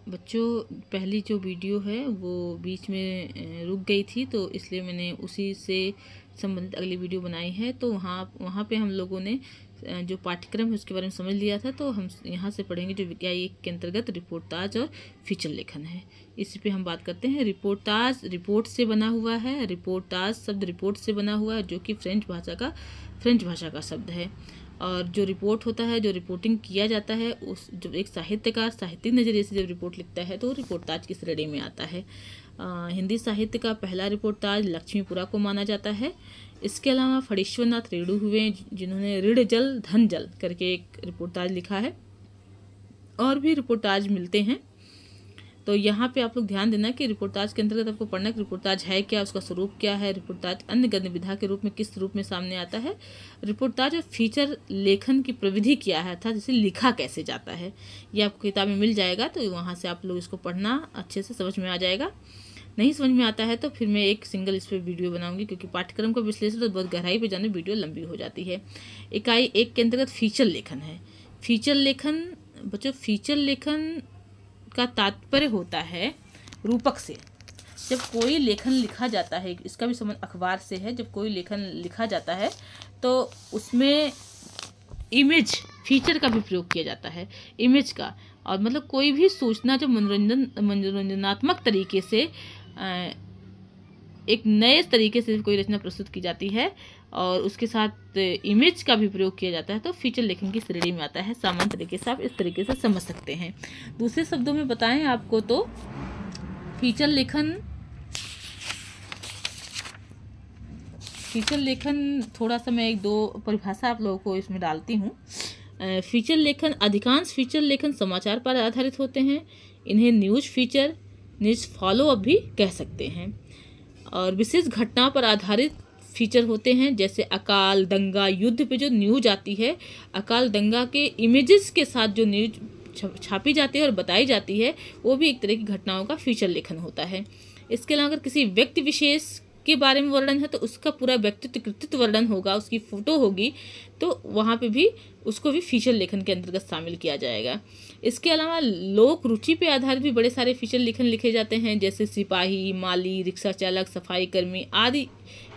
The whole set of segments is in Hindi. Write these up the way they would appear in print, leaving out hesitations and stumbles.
बच्चों, पहली जो वीडियो है वो बीच में रुक गई थी, तो इसलिए मैंने उसी से संबंधित अगली वीडियो बनाई है। तो वहाँ पे हम लोगों ने जो पाठ्यक्रम है उसके बारे में समझ लिया था। तो हम यहाँ से पढ़ेंगे जो विज्ञान 1 के अंतर्गत रिपोर्टाज और फीचर लेखन है, इसी पे हम बात करते हैं। रिपोर्टाज रिपोर्ट से बना हुआ है। रिपोर्टाज शब्द रिपोर्ट से बना हुआ है, जो कि फ्रेंच भाषा का शब्द है। और जो रिपोर्ट होता है, जो रिपोर्टिंग किया जाता है, उस जब एक साहित्यकार साहित्यिक नज़रिए से जब रिपोर्ट लिखता है तो रिपोर्टाज की श्रेणी में आता है। हिंदी साहित्य का पहला रिपोर्टाज लक्ष्मीपुरा को माना जाता है। इसके अलावा फणीश्वरनाथ रेणु हुए, जिन्होंने ऋण जल धन जल करके एक रिपोर्टाज लिखा है। और भी रिपोर्टाज मिलते हैं। तो यहाँ पे आप लोग ध्यान देना कि रिपोर्टाज के अंतर्गत आपको पढ़ना कि रिपोर्टाज है क्या, उसका स्वरूप क्या है, रिपोर्टाज अन्य गतिविधा के रूप में किस रूप में सामने आता है, रिपोर्टाज और फीचर लेखन की प्रविधि क्या है, अर्थात इसे लिखा कैसे जाता है। ये आपको किताब में मिल जाएगा, तो वहाँ से आप लोग इसको पढ़ना अच्छे से समझ में आ जाएगा। नहीं समझ में आता है तो फिर मैं एक सिंगल इस पर वीडियो बनाऊंगी, क्योंकि पाठ्यक्रम का विश्लेषण तो बहुत गहराई पे जाने वीडियो लंबी हो जाती है। इकाई 1 के अंतर्गत फीचर लेखन है। फीचर लेखन बच्चों, फीचर लेखन का तात्पर्य होता है रूपक से। जब कोई लेखन लिखा जाता है, इसका भी संबंध अखबार से है, जब कोई लेखन लिखा जाता है तो उसमें इमेज फीचर का भी प्रयोग किया जाता है, इमेज का। और मतलब कोई भी सूचना जो मनोरंजनात्मक तरीके से एक नए तरीके से कोई रचना प्रस्तुत की जाती है और उसके साथ इमेज का भी प्रयोग किया जाता है, तो फीचर लेखन की श्रेणी में आता है। सामान्य तरीके से आप इस तरीके से समझ सकते हैं। दूसरे शब्दों में बताएं आपको तो फीचर लेखन थोड़ा सा मैं 1-2 परिभाषा आप लोगों को इसमें डालती हूँ। फीचर लेखन, अधिकांश फीचर लेखन समाचार पर आधारित होते हैं। इन्हें न्यूज़ फॉलो अप भी कह सकते हैं। और विशेष घटना पर आधारित फीचर होते हैं, जैसे अकाल, दंगा, युद्ध पे जो न्यूज आती है, अकाल दंगा के इमेजेस के साथ जो न्यूज छापी जाती है और बताई जाती है, वो भी एक तरह की घटनाओं का फीचर लेखन होता है। इसके अलावा अगर किसी व्यक्ति विशेष के बारे में वर्णन है तो उसका पूरा व्यक्तित्व कृतित्व वर्णन होगा, उसकी फोटो होगी, तो वहाँ पे भी उसको भी फीचर लेखन के अंतर्गत शामिल किया जाएगा। इसके अलावा लोक रुचि पे आधारित भी बड़े सारे फीचर लेखन लिखे जाते हैं, जैसे सिपाही, माली, रिक्शा चालक, सफाई कर्मी आदि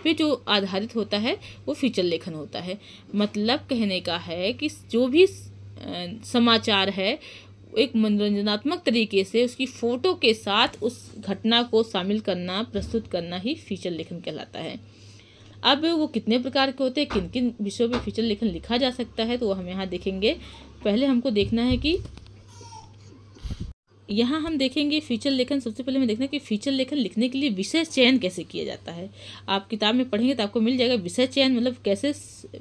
पे जो आधारित होता है वो फीचर लेखन होता है। मतलब कहने का है कि जो भी समाचार है एक मनोरंजनात्मक तरीके से उसकी फ़ोटो के साथ उस घटना को शामिल करना, प्रस्तुत करना ही फीचर लेखन कहलाता है। अब वो कितने प्रकार के होते हैं, किन किन विषयों पे फीचर लेखन लिखा जा सकता है, तो वो हम यहाँ देखेंगे। पहले हमको देखना है कि यहाँ हम देखेंगे फीचर लेखन। सबसे पहले हमें देखना है कि फीचर लेखन लिखने के लिए विषय चयन कैसे किया जाता है। आप किताब में पढ़ेंगे तो आपको मिल जाएगा विषय चयन, मतलब कैसे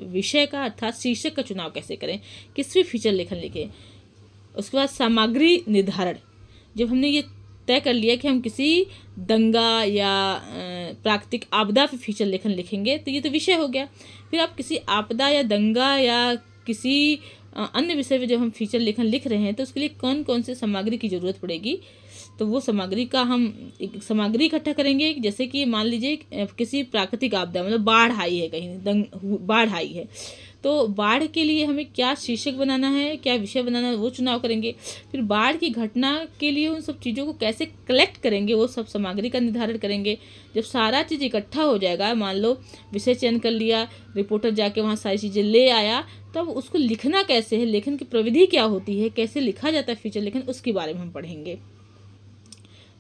विषय का अर्थात शीर्षक का चुनाव कैसे करें, किस भी फीचर लेखन लिखें। उसके बाद सामग्री निर्धारण, जब हमने ये तय कर लिया कि हम किसी दंगा या प्राकृतिक आपदा पे फीचर लेखन लिखेंगे, तो ये तो विषय हो गया। फिर आप किसी आपदा या दंगा या किसी अन्य विषय पे जब हम फीचर लेखन लिख रहे हैं तो उसके लिए कौन कौन से सामग्री की ज़रूरत पड़ेगी, तो वो सामग्री का हम एक सामग्री इकट्ठा करेंगे। जैसे कि मान लीजिए किसी प्राकृतिक आपदा, मतलब बाढ़ आई है, कहीं बाढ़ आई है, तो बाढ़ के लिए हमें क्या शीर्षक बनाना है, क्या विषय बनाना है, वो चुनाव करेंगे। फिर बाढ़ की घटना के लिए उन सब चीज़ों को कैसे कलेक्ट करेंगे, वो सब सामग्री का निर्धारण करेंगे। जब सारा चीज़ इकट्ठा हो जाएगा, मान लो विषय चयन कर लिया, रिपोर्टर जाके वहाँ सारी चीज़ें ले आया, तब उसको लिखना कैसे है, लेखन की प्रविधि क्या होती है, कैसे लिखा जाता है फीचर लेखन, उसके बारे में हम पढ़ेंगे।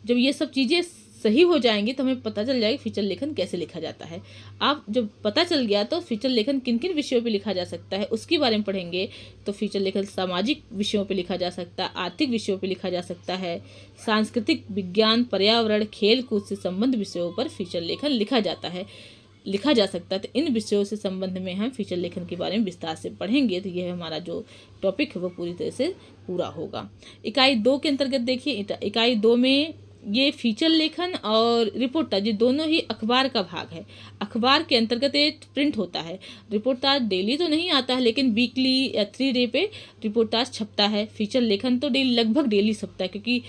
जब ये सब चीज़ें सही हो जाएंगी तो हमें पता चल जाएगा फीचर लेखन कैसे लिखा जाता है। अब जब पता चल गया तो फीचर लेखन किन किन विषयों पे लिखा जा सकता है उसके बारे में पढ़ेंगे। तो फीचर लेखन सामाजिक विषयों पे लिखा जा सकता है, आर्थिक विषयों पे लिखा जा सकता है, सांस्कृतिक, विज्ञान, पर्यावरण, खेल कूद से संबंध विषयों पर फीचर लेखन लिखा जा सकता है। तो इन विषयों से संबंध में हम फीचर लेखन के बारे में विस्तार से पढ़ेंगे, तो यह हमारा जो टॉपिक है वो पूरी तरह से पूरा होगा। इकाई 2 के अंतर्गत देखिए, इकाई 2 में ये फीचर लेखन और रिपोर्टाज ये दोनों ही अखबार का भाग है। अखबार के अंतर्गत ये प्रिंट होता है। रिपोर्टाज डेली तो नहीं आता है, लेकिन वीकली या 3 डे पे रिपोर्टाज छपता है। फीचर लेखन तो लगभग डेली छपता है, क्योंकि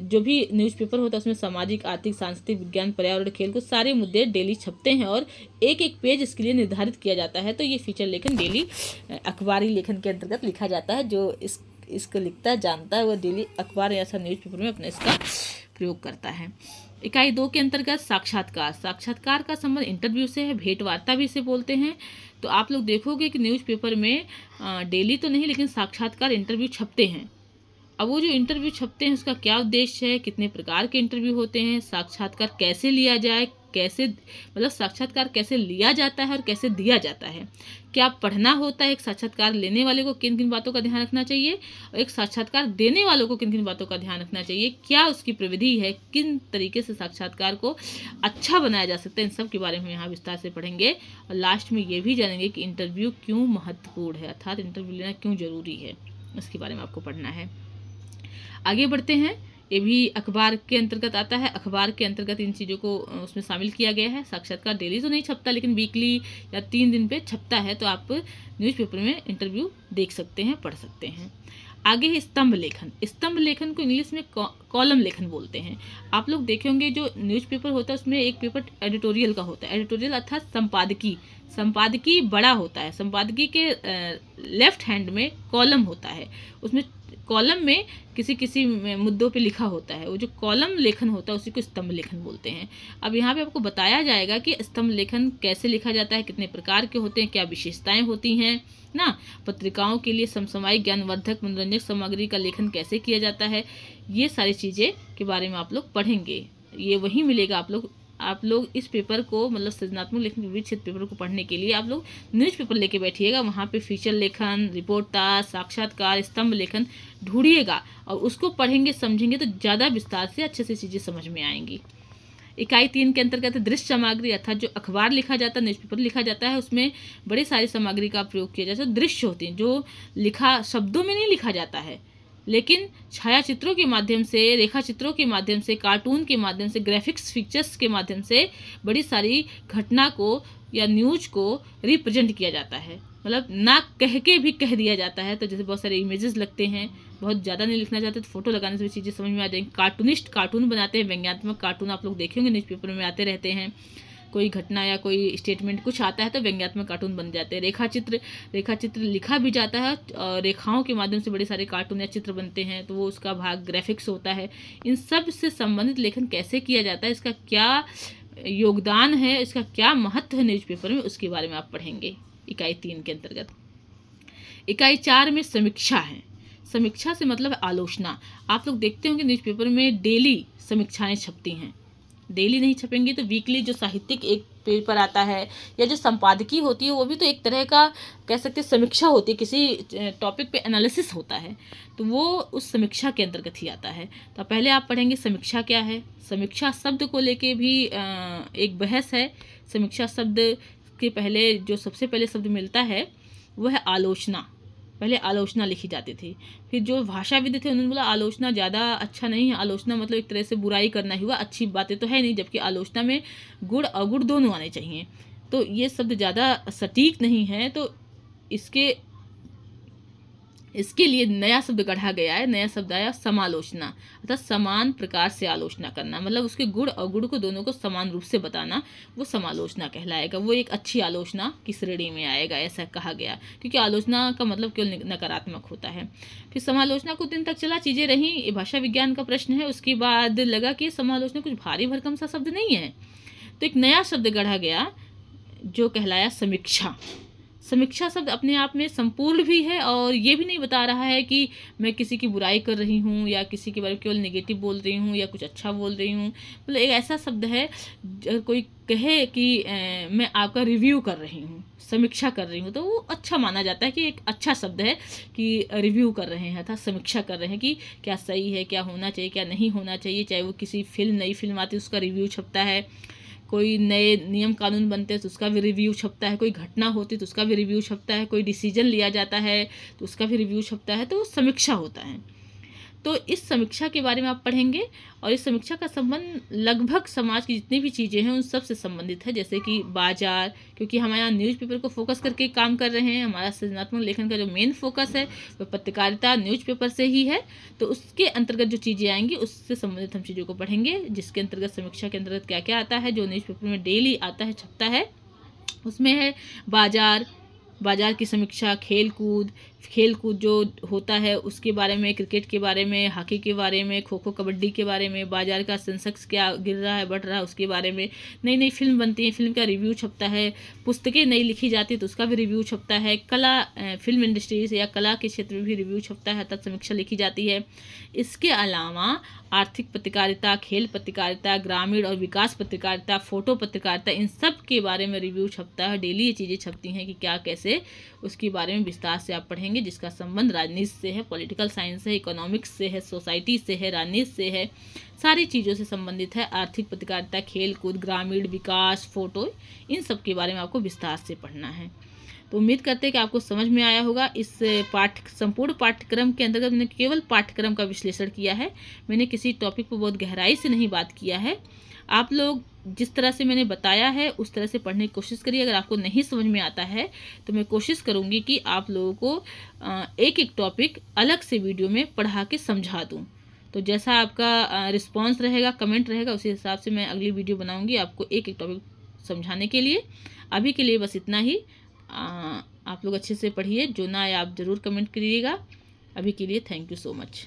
जो भी न्यूज़पेपर होता है उसमें सामाजिक, आर्थिक, सांस्कृतिक, विज्ञान, पर्यावरण, खेल को सारे मुद्दे डेली छपते हैं और एक एक पेज इसके लिए निर्धारित किया जाता है। तो ये फीचर लेखन डेली अखबारी लेखन के अंतर्गत लिखा जाता है, जो इस इसको लिखता है, जानता है, वो डेली अखबार या ऐसा न्यूज़पेपर में अपने इसका प्रयोग करता है। इकाई 2 के अंतर्गत साक्षात्कार। साक्षात्कार का संबंध इंटरव्यू से है, भेंट वार्ता भी इसे बोलते हैं। तो आप लोग देखोगे कि न्यूज़पेपर में डेली तो नहीं लेकिन साक्षात्कार इंटरव्यू छपते हैं। अब वो जो इंटरव्यू छपते हैं उसका क्या उद्देश्य है, कितने प्रकार के इंटरव्यू होते हैं, साक्षात्कार कैसे लिया जाए, कैसे मतलब साक्षात्कार कैसे लिया जाता है और कैसे दिया जाता है, क्या पढ़ना होता है, एक साक्षात्कार लेने वाले को किन किन बातों का ध्यान रखना चाहिए और एक साक्षात्कार देने वालों को किन किन बातों का ध्यान रखना चाहिए, क्या उसकी प्रविधि है, किन तरीके से साक्षात्कार को अच्छा बनाया जा सकता है, इन सब के बारे में यहाँ विस्तार से पढ़ेंगे। और लास्ट में ये भी जानेंगे कि इंटरव्यू क्यों महत्वपूर्ण है, अर्थात इंटरव्यू लेना क्यों जरूरी है, इसके बारे में आपको पढ़ना है। आगे बढ़ते हैं। ये भी अखबार के अंतर्गत आता है। अखबार के अंतर्गत इन चीज़ों को उसमें शामिल किया गया है। साक्षात्कार डेली तो नहीं छपता लेकिन वीकली या 3 दिन पे छपता है, तो आप न्यूज़पेपर में इंटरव्यू देख सकते हैं, पढ़ सकते हैं। आगे है स्तंभ लेखन। स्तंभ लेखन को इंग्लिश में कॉलम लेखन बोलते हैं। आप लोग देखे होंगे जो न्यूज़पेपर होता है उसमें एक पेपर एडिटोरियल का होता है। एडिटोरियल अर्थात संपादकीय। संपादकीय बड़ा होता है। संपादकीय के लेफ्ट हैंड में कॉलम होता है। उसमें कॉलम में किसी मुद्दों पे लिखा होता है। वो जो कॉलम लेखन होता है उसी को स्तंभ लेखन बोलते हैं। अब यहाँ पे आपको बताया जाएगा कि स्तंभ लेखन कैसे लिखा जाता है, कितने प्रकार के होते हैं, क्या विशेषताएं होती हैं ना। पत्रिकाओं के लिए समसामयिक, ज्ञानवर्धक, मनोरंजक सामग्री का लेखन कैसे किया जाता है, ये सारी चीज़ें के बारे में आप लोग पढ़ेंगे। ये वही मिलेगा आप लोग इस पेपर को मतलब सृजनात्मक लेखन विविध क्षेत्र पेपर को पढ़ने के लिए आप लोग न्यूज़पेपर लेके बैठिएगा। वहाँ पे फीचर लेखन, रिपोर्टाज, साक्षात्कार, स्तंभ लेखन ढूंढिएगा और उसको पढ़ेंगे, समझेंगे तो ज़्यादा विस्तार से अच्छे से चीज़ें समझ में आएंगी। इकाई 3 के अंतर्गत दृश्य सामग्री, अर्थात जो अखबार लिखा जाता है, न्यूज़पेपर लिखा जाता है, उसमें बड़ी सारी सामग्री का प्रयोग किया जाता है। दृश्य होते हैं, जो लिखा शब्दों में नहीं लिखा जाता है लेकिन छायाचित्रों के माध्यम से, रेखा चित्रों के माध्यम से, कार्टून के माध्यम से, ग्राफिक्स फीचर्स के माध्यम से बड़ी सारी घटना को या न्यूज को रिप्रेजेंट किया जाता है। मतलब ना कह के भी कह दिया जाता है। तो जैसे बहुत सारे इमेजेस लगते हैं, बहुत ज़्यादा नहीं लिखना चाहते तो फोटो लगाने से भी चीज़ें समझ में आ जाएंगी। कार्टूनिस्ट कार्टून बनाते हैं, व्यंग्यात्मक कार्टून आप लोग देखे होंगे न्यूज़पेपर में आते रहते हैं। कोई घटना या कोई स्टेटमेंट कुछ आता है तो व्यंग्यात्मक कार्टून बन जाते हैं। रेखा चित्र लिखा भी जाता है और रेखाओं के माध्यम से बड़े सारे कार्टून या चित्र बनते हैं, तो वो उसका भाग ग्राफिक्स होता है। इन सब से संबंधित लेखन कैसे किया जाता है, इसका क्या योगदान है, इसका क्या महत्व है न्यूज़पेपर में, उसके बारे में आप पढ़ेंगे इकाई 3 के अंतर्गत। इकाई 4 में समीक्षा है। समीक्षा से मतलब आलोचना। आप लोग देखते होंगे न्यूज़पेपर में डेली समीक्षाएं छपती हैं। डेली नहीं छपेंगे तो वीकली जो साहित्यिक एक पेपर आता है या जो संपादकीय होती है वो भी तो एक तरह का कह सकते हैं समीक्षा होती है, किसी टॉपिक पे एनालिसिस होता है, तो वो उस समीक्षा के अंतर्गत ही आता है। तो पहले आप पढ़ेंगे समीक्षा क्या है। समीक्षा शब्द को लेके भी एक बहस है। समीक्षा शब्द के पहले जो सबसे पहले शब्द मिलता है वो है आलोचना। पहले आलोचना लिखी जाती थी, फिर जो भाषाविद थे उन्होंने बोला आलोचना ज़्यादा अच्छा नहीं है। आलोचना मतलब एक तरह से बुराई करना ही हुआ, अच्छी बातें तो है नहीं, जबकि आलोचना में गुण अवगुण दोनों आने चाहिए। तो ये शब्द ज़्यादा सटीक नहीं है, तो इसके लिए नया शब्द गढ़ा गया है। नया शब्द आया समालोचना, अर्थात समान प्रकार से आलोचना करना, मतलब उसके गुण अवगुण को दोनों को समान रूप से बताना, वो समालोचना कहलाएगा। वो एक अच्छी आलोचना की श्रेणी में आएगा, ऐसा कहा गया, क्योंकि आलोचना का मतलब केवल नकारात्मक होता है। फिर समालोचना कुछ दिन तक चला, चीज़ें रहीं, ये भाषा विज्ञान का प्रश्न है। उसके बाद लगा कि समालोचना कुछ भारी भरकम सा शब्द नहीं है, तो एक नया शब्द गढ़ा गया जो कहलाया समीक्षा। समीक्षा शब्द अपने आप में संपूर्ण भी है और ये भी नहीं बता रहा है कि मैं किसी की बुराई कर रही हूँ या किसी के बारे में केवल नेगेटिव बोल रही हूँ या कुछ अच्छा बोल रही हूँ। मतलब एक ऐसा शब्द है अगर कोई कहे कि मैं आपका रिव्यू कर रही हूँ, समीक्षा कर रही हूँ, तो वो अच्छा माना जाता है कि एक अच्छा शब्द है कि रिव्यू कर रहे हैं, अर्थात समीक्षा कर रहे हैं कि क्या सही है, क्या होना चाहिए, क्या नहीं होना चाहिए। चाहे वो किसी फिल्म, नई फिल्म आती है उसका रिव्यू छपता है, कोई नए नियम कानून बनते हैं तो उसका भी रिव्यू छपता है, कोई घटना होती है तो उसका भी रिव्यू छपता है, कोई डिसीजन लिया जाता है तो उसका भी रिव्यू छपता है, तो समीक्षा होता है। तो इस समीक्षा के बारे में आप पढ़ेंगे और इस समीक्षा का संबंध लगभग समाज की जितनी भी चीज़ें हैं उन सब से संबंधित है, जैसे कि बाजार, क्योंकि हम यहाँ न्यूज़पेपर को फोकस करके काम कर रहे हैं। हमारा सृजनात्मक लेखन का जो मेन फोकस है वो पत्रकारिता न्यूज़पेपर से ही है, तो उसके अंतर्गत जो चीज़ें आएंगी उससे संबंधित हम चीज़ों को पढ़ेंगे, जिसके अंतर्गत समीक्षा के अंतर्गत क्या क्या आता है जो न्यूज़पेपर में डेली आता है, छपता है। उसमें है बाजार की समीक्षा, खेल कूद, खेल कूद जो होता है उसके बारे में, क्रिकेट के बारे में, हॉकी के बारे में, खो खो कबड्डी के बारे में, बाजार का सेंसेक्स क्या गिर रहा है बढ़ रहा है उसके बारे में, नई नई फिल्म बनती है, फिल्म का रिव्यू छपता है, पुस्तकें नई लिखी जाती है तो उसका भी रिव्यू छपता है, कला फिल्म इंडस्ट्री से या कला के क्षेत्र में भी रिव्यू छपता है, तथा समीक्षा लिखी जाती है। इसके अलावा आर्थिक पत्रकारिता, खेल पत्रकारिता, ग्रामीण और विकास पत्रकारिता, फोटो पत्रकारिता, इन सब के बारे में रिव्यू छपता है। डेली ये चीज़ें छपती हैं कि क्या कैसे, उसके बारे में विस्तार से आप पढ़ेंगे, जिसका संबंध राजनीति से है, पॉलिटिकल साइंस से, इकोनॉमिक्स से है, सोसाइटी से है, राजनीति से है, सारी चीज़ों से संबंधित है। आर्थिक पत्रकारिता, खेल कूद, ग्रामीण विकास, फोटो, इन सब के बारे में आपको विस्तार से पढ़ना है। तो उम्मीद करते हैं कि आपको समझ में आया होगा। इस संपूर्ण पाठ्यक्रम के अंतर्गत मैंने केवल पाठ्यक्रम का विश्लेषण किया है, मैंने किसी टॉपिक पर बहुत गहराई से नहीं बात किया है। आप लोग जिस तरह से मैंने बताया है उस तरह से पढ़ने की कोशिश करिए। अगर आपको नहीं समझ में आता है तो मैं कोशिश करूँगी कि आप लोगों को एक एक टॉपिक अलग से वीडियो में पढ़ा के समझा दूँ। तो जैसा आपका रिस्पॉन्स रहेगा, कमेंट रहेगा, उसी हिसाब से मैं अगली वीडियो बनाऊँगी आपको एक एक टॉपिक समझाने के लिए। अभी के लिए बस इतना ही। आप लोग अच्छे से पढ़िए, जो ना आए आप ज़रूर कमेंट करिएगा। अभी के लिए थैंक यू सो मच।